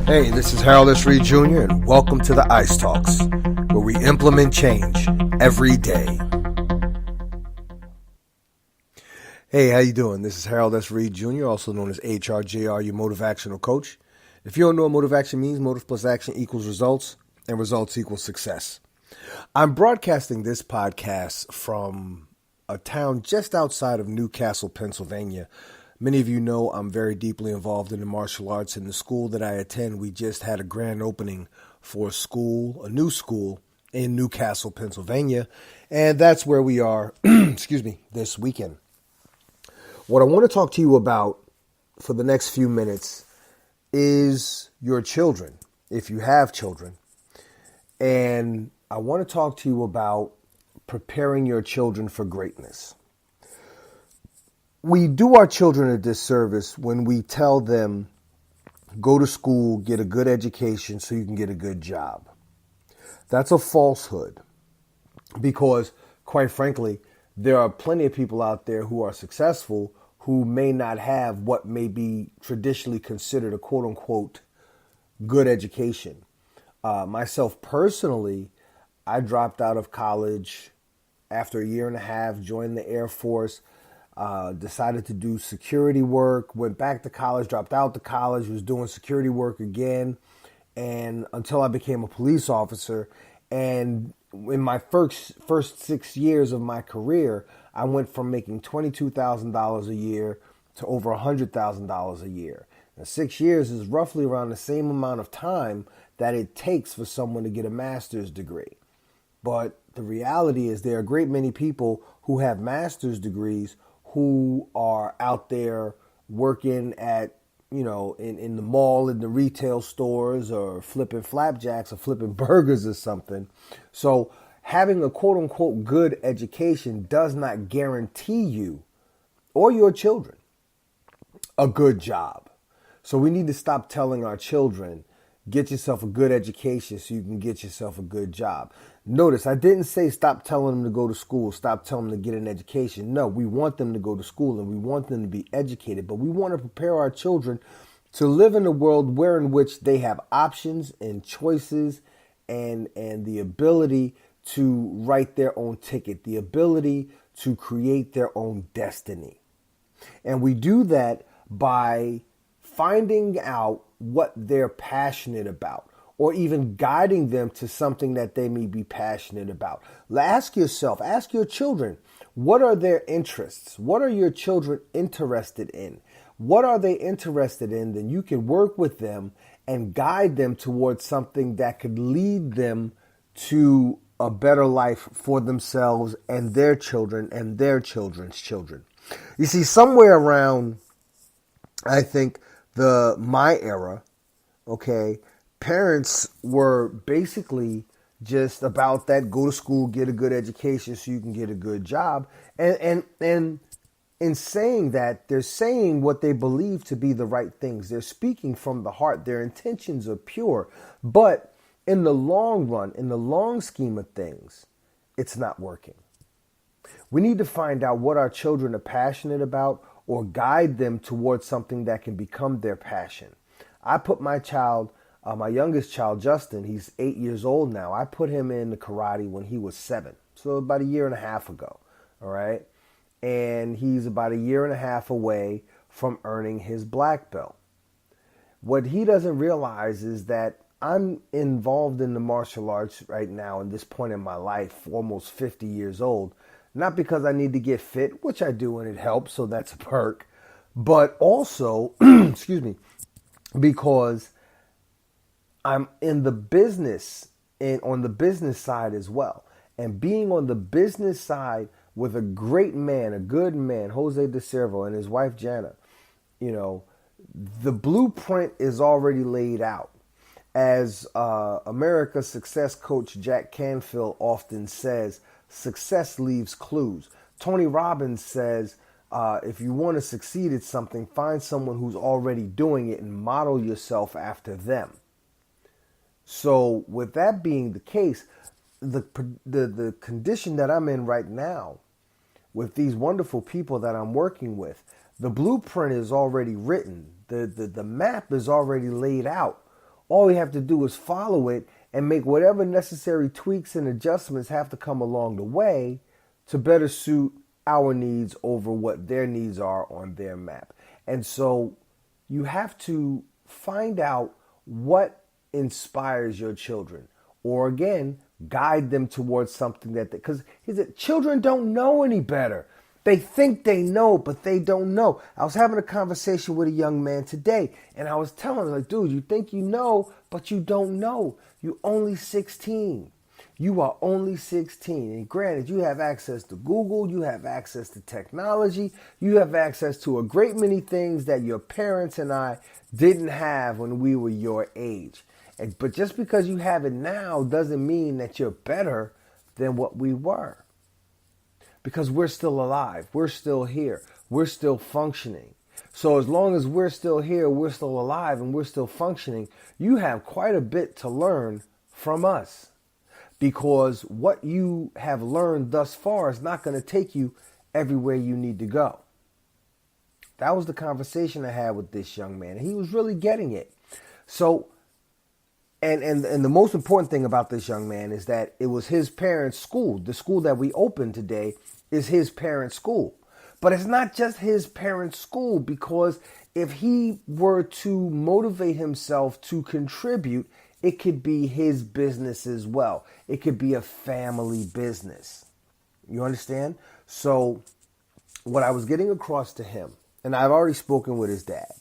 Hey, this is Harold S. Reed Jr., and welcome to the TheICEtalks, where we implement change every day. Hey, how you doing? This is Harold S. Reed Jr., also known as HRJR, your motivational coach. If you don't know what motive action means, motive plus action equals results, and results equals success. I'm broadcasting this podcast from a town just outside of Newcastle, Pennsylvania. Many of you know I'm very deeply involved in the martial arts. In the school that I attend, we just had a grand opening for a new school in Newcastle, Pennsylvania, and that's where we are, this weekend. What I want to talk to you about for the next few minutes is your children, if you have children. And I want to talk to you about preparing your children for greatness. We do our children a disservice when we tell them, go to school, get a good education so you can get a good job. That's a falsehood because, quite frankly, there are plenty of people out there who are successful who may not have what may be traditionally considered a quote-unquote good education. Myself personally, I dropped out of college after a year and a half, joined the Air Force, decided to do security work, went back to college, dropped out of college, was doing security work again, and until I became a police officer. And in my first 6 years of my career, I went from making $22,000 a year to over $100,000 a year. Now, 6 years is roughly around the same amount of time that it takes for someone to get a master's degree. But the reality is there are a great many people who have master's degrees who are out there working at, in the mall, in the retail stores, or flipping flapjacks or flipping burgers or something. So having a quote unquote good education does not guarantee you or your children a good job. So we need to stop telling our children, get yourself a good education so you can get yourself a good job. Notice, I didn't say stop telling them to go to school, stop telling them to get an education. No, we want them to go to school and we want them to be educated, but we want to prepare our children to live in a world in which they have options and choices and the ability to write their own ticket, the ability to create their own destiny. And we do that by finding out what they're passionate about, or even guiding them to something that they may be passionate about. Ask yourself, ask your children, what are their interests? What are your children interested in? What are they interested in? Then you can work with them and guide them towards something that could lead them to a better life for themselves and their children and their children's children. You see, somewhere around, I think, my era, okay, parents were basically just about that, go to school, get a good education so you can get a good job. And in saying that, they're saying what they believe to be the right things. They're speaking from the heart. Their intentions are pure. But in the long run, in the long scheme of things, it's not working. We need to find out what our children are passionate about or guide them towards something that can become their passion. I put my youngest child, Justin, he's 8 years old now. I put him in the karate when he was 7. So about a year and a half ago. All right. And he's about a year and a half away from earning his black belt. What he doesn't realize is that I'm involved in the martial arts right now at this point in my life, almost 50 years old. Not because I need to get fit, which I do and it helps, so that's a perk. But also, because I'm in the business and on the business side as well. And being on the business side with a great man, a good man, Jose DeCervo, and his wife Jana, the blueprint is already laid out. As America's success coach Jack Canfield often says, success leaves clues. Tony Robbins says, if you want to succeed at something, find someone who's already doing it and model yourself after them. So with that being the case, the condition that I'm in right now with these wonderful people that I'm working with, the blueprint is already written. The map is already laid out All we have to do is follow it and make whatever necessary tweaks and adjustments have to come along the way to better suit our needs over what their needs are on their map. And so you have to find out what inspires your children, or again, guide them towards something because children don't know any better. They think they know, but they don't know. I was having a conversation with a young man today, and I was telling him, like, dude, you think you know, but you don't know. You're only 16. You are only 16. And granted, you have access to Google, you have access to technology, you have access to a great many things that your parents and I didn't have when we were your age. But just because you have it now doesn't mean that you're better than what we were. Because we're still alive. We're still here. We're still functioning. So as long as we're still here, we're still alive, and we're still functioning, you have quite a bit to learn from us. Because what you have learned thus far is not going to take you everywhere you need to go. That was the conversation I had with this young man. He was really getting it. So, and the most important thing about this young man is that it was his parents' school. The school that we opened today is his parents' school. But it's not just his parents' school, because if he were to motivate himself to contribute, it could be his business as well. It could be a family business. You understand? So what I was getting across to him, and I've already spoken with his dad.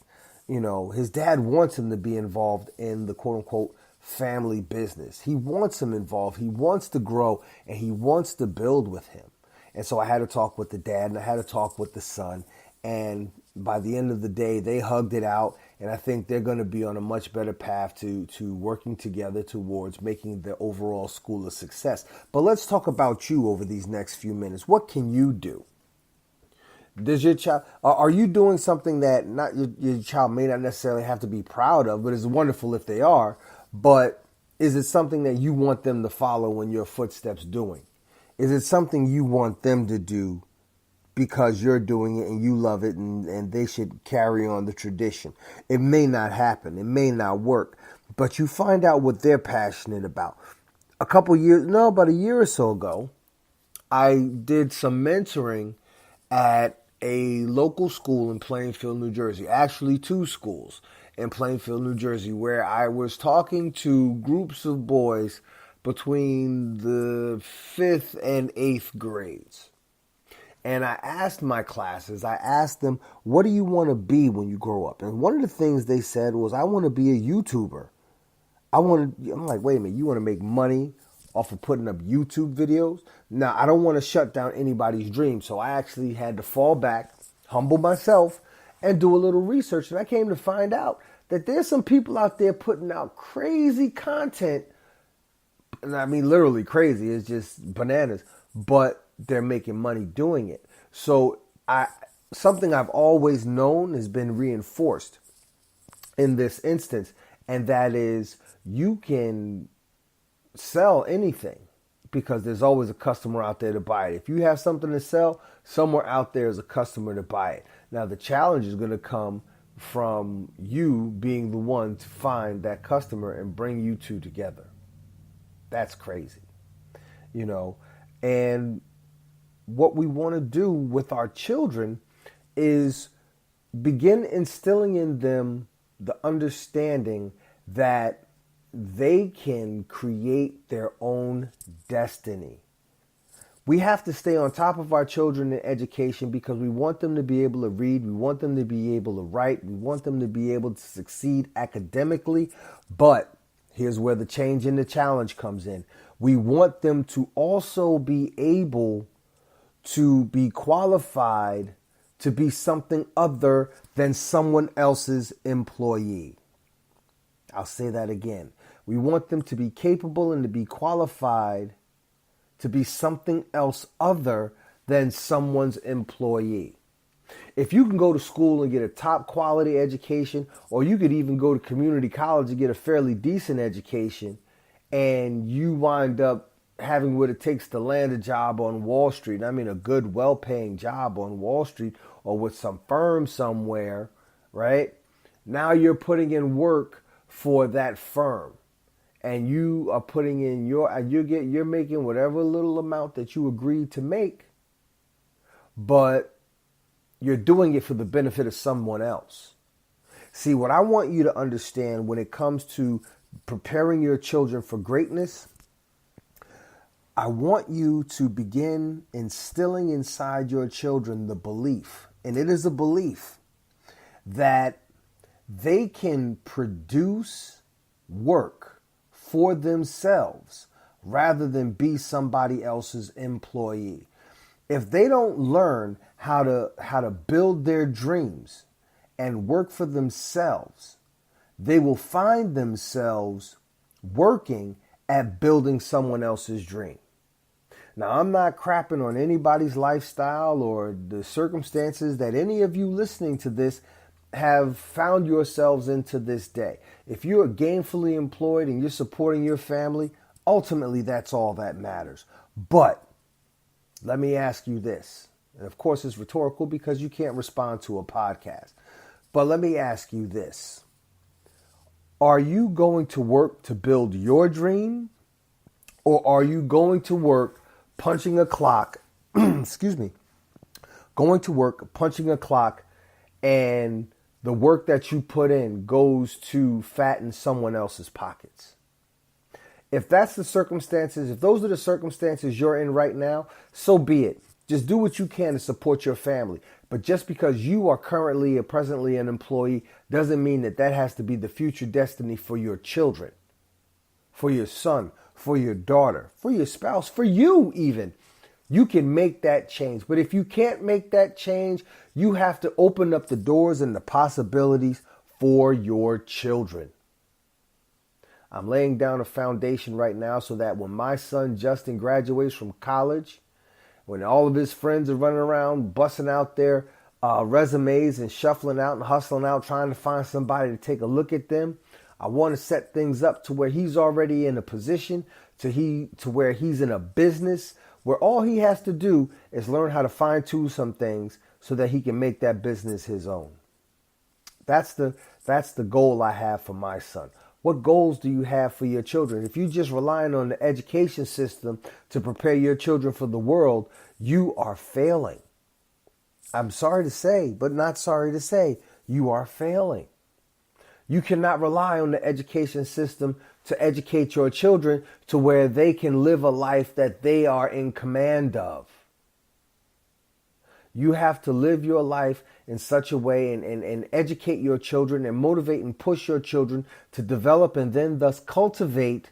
His dad wants him to be involved in the quote unquote family business. He wants him involved. He wants to grow, and he wants to build with him. And so I had to talk with the dad, and I had to talk with the son. And by the end of the day, they hugged it out. And I think they're going to be on a much better path to working together towards making the overall school a success. But let's talk about you over these next few minutes. What can you do? Does your child, are you doing something that not your child may not necessarily have to be proud of, but it's wonderful if they are, but is it something that you want them to follow in your footsteps doing? Is it something you want them to do because you're doing it and you love it, and they should carry on the tradition? It may not happen. It may not work, but you find out what they're passionate about. About a year or so ago, I did some mentoring at a local school in Plainfield, New Jersey. Actually, two schools in Plainfield, New Jersey, where I was talking to groups of boys between the 5th and 8th grades. And I asked my classes, them, what do you want to be when you grow up? And one of the things they said was, I want to be a YouTuber. I'm like, wait a minute, you want to make money off of putting up YouTube videos? Now, I don't want to shut down anybody's dream. So I actually had to fall back, humble myself, and do a little research. And I came to find out that there's some people out there putting out crazy content. And I mean, literally crazy. It's just bananas. But they're making money doing it. So something I've always known has been reinforced in this instance. And that is, you can sell anything because there's always a customer out there to buy it. If you have something to sell, somewhere out there is a customer to buy it. Now, the challenge is going to come from you being the one to find that customer and bring you two together. That's crazy, and what we want to do with our children is begin instilling in them the understanding that they can create their own destiny. We have to stay on top of our children in education because we want them to be able to read, we want them to be able to write, we want them to be able to succeed academically. But here's where the change and the challenge comes in. We want them to also be able to be qualified to be something other than someone else's employee. I'll say that again. We want them to be capable and to be qualified to be something else other than someone's employee. If you can go to school and get a top quality education, or you could even go to community college and get a fairly decent education, and you wind up having what it takes to land a job on Wall Street, I mean a good, well-paying job on Wall Street or with some firm somewhere, right? Now you're putting in work for that firm, and you are putting in you're making whatever little amount that you agreed to make, but you're doing it for the benefit of someone else. See, what I want you to understand when it comes to preparing your children for greatness, I want you to begin instilling inside your children the belief, and it is a belief, that they can produce work for themselves rather than be somebody else's employee. If they don't learn how to build their dreams and work for themselves, they will find themselves working at building someone else's dream. Now, I'm not crapping on anybody's lifestyle or the circumstances that any of you listening to this have found yourselves into this day. If you're gainfully employed and you're supporting your family, ultimately that's all that matters. But let me ask you this, and of course it's rhetorical because you can't respond to a podcast. But let me ask you this. Are you going to work to build your dream, or are you going to work punching a clock, going to work punching a clock, and the work that you put in goes to fatten someone else's pockets? If that's the circumstances, if those are the circumstances you're in right now, so be it. Just do what you can to support your family. But just because you are currently or presently an employee doesn't mean that that has to be the future destiny for your children, for your son, for your daughter, for your spouse, for you even. You can make that change. But if you can't make that change, you have to open up the doors and the possibilities for your children. I'm laying down a foundation right now so that when my son Justin graduates from college, when all of his friends are running around busting out their resumes and shuffling out and hustling out trying to find somebody to take a look at them, I want to set things up to where he's already in a position to where he's in a business where all he has to do is learn how to fine-tune some things so that he can make that business his own. That's the goal I have for my son. What goals do you have for your children? If you're just relying on the education system to prepare your children for the world, you are failing. I'm sorry to say, but not sorry to say, you are failing. You cannot rely on the education system to educate your children to where they can live a life that they are in command of. You have to live your life in such a way and educate your children and motivate and push your children to develop and then thus cultivate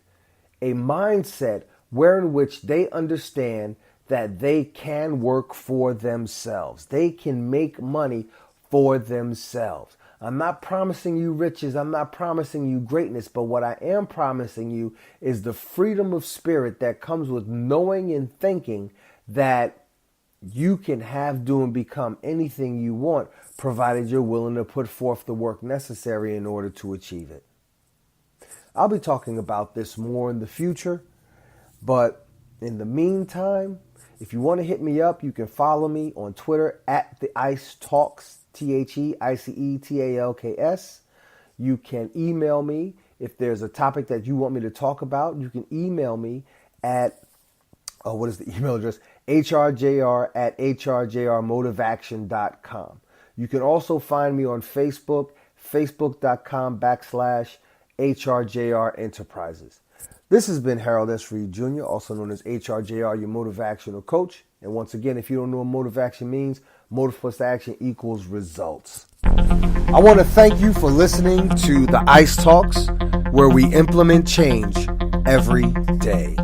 a mindset wherein which they understand that they can work for themselves. They can make money for themselves. I'm not promising you riches. I'm not promising you greatness. But what I am promising you is the freedom of spirit that comes with knowing and thinking that you can have, do, and become anything you want, provided you're willing to put forth the work necessary in order to achieve it. I'll be talking about this more in the future, but in the meantime, if you want to hit me up, you can follow me on Twitter at TheICEtalks, TheIcetalks. You can email me if there's a topic that you want me to talk about. You can email me at, what is the email address? hrjr@hrjrmotiveaction.com. You can also find me on Facebook, facebook.com/HRJR Enterprises. This has been Harold S. Reed Jr., also known as HRJR, your motivational coach. And once again, if you don't know what motivation means, motive plus action equals results. I want to thank you for listening to the Ice Talks, where we implement change every day.